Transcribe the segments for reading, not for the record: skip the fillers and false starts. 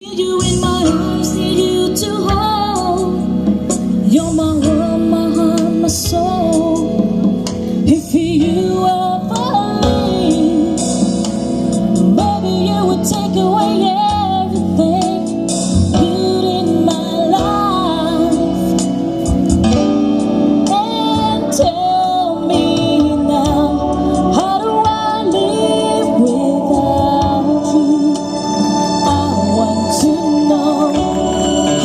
Need you in my arms, need you to hold. You're my world, my heart, my soul. If you are mine, baby, you would take away everything good in my life. And tell me now, how do I live without you? I want to know.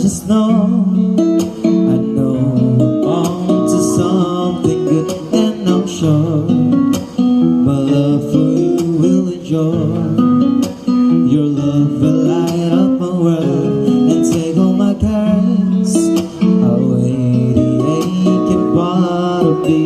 just know I'm on to something good, and I'm sure my love for you will endure. Your love will light up my world and take all my cares away, the aching part of me.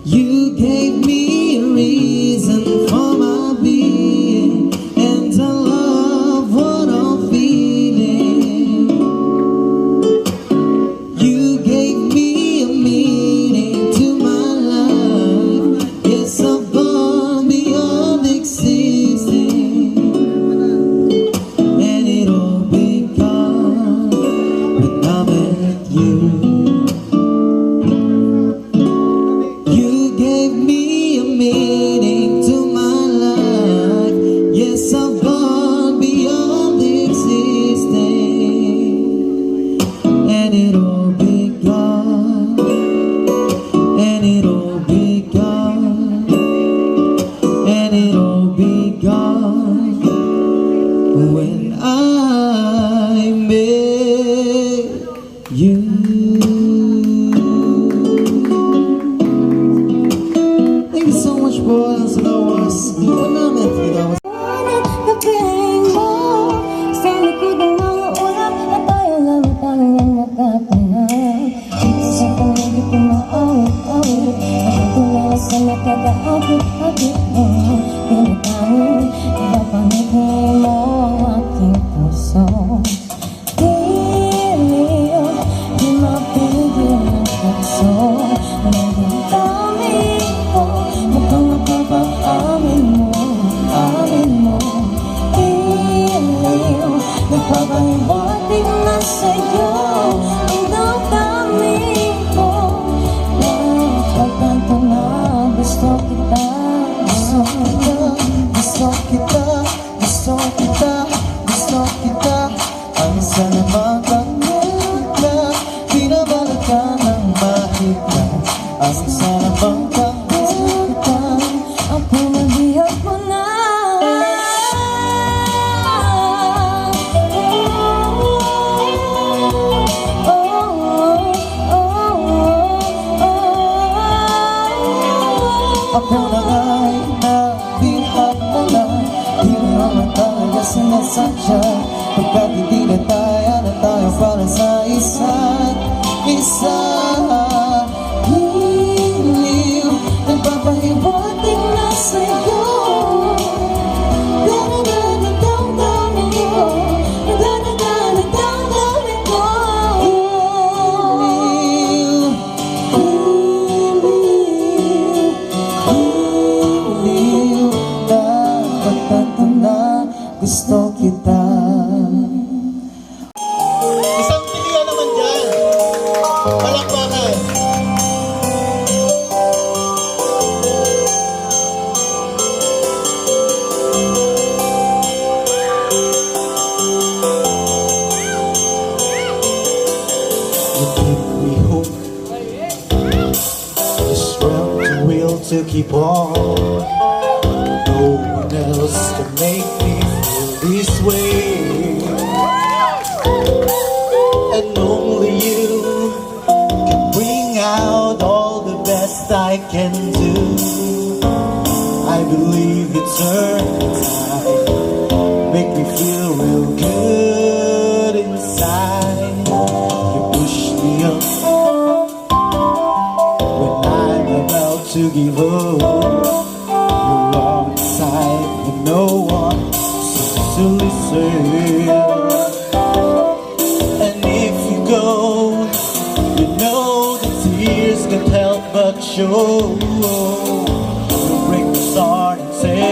You gave me a reason for my being, and I love what I'm feeling. You gave me a meaning to my life. Yes, I've gone beyond existing, and it all began when I met you. You gave me a meaning to my life. Yes, I've gone beyond existing, and it all began, and it all began, and it all began when I met you. Thank you so much, boys. That was phenomenal. That was Kapiling mo sa likod ng mga ulap na tayo lang tanging nagkapanag. Dito sa paligid ko maawit-awit, nakatulala sa nakakaapit-apit mo. Pinatangin, napangiti mo ang aking puso. Diliw, di mapigil ang puso. Naging dami ko, mukhang napapaamin mo. Diliw, nagpapahiwatig na sa'yo ang damdamin ko. Pagkanto na gusto kita, gusto kita, gusto kita, gusto kita. Ang sana makamit ka, binabalak ka ng mahika. Ang sana bang kamit ka, ako nabihag mo na. ako na nga'y nabihag mo na. Di mo naman talaga sinasadya, pagkat hindi na tayo para sa isa't isa. Hiliw, nagpapahiwatig na sa'yo. Damdamin ko. Hiliw, dapat tanto na gusto kita. Isang pilihan naman dyan. Palakpakan. You give me hope, the strength and will to keep on. No one else can make me feel this way, and only you can bring out all the best I can do. I believe you turn the tide, make me feel real good inside. You push me up when I'm about to give up. You're alongside with no one seems to listen. And if you go, you know the tears can't help but show. You'll break my heart and say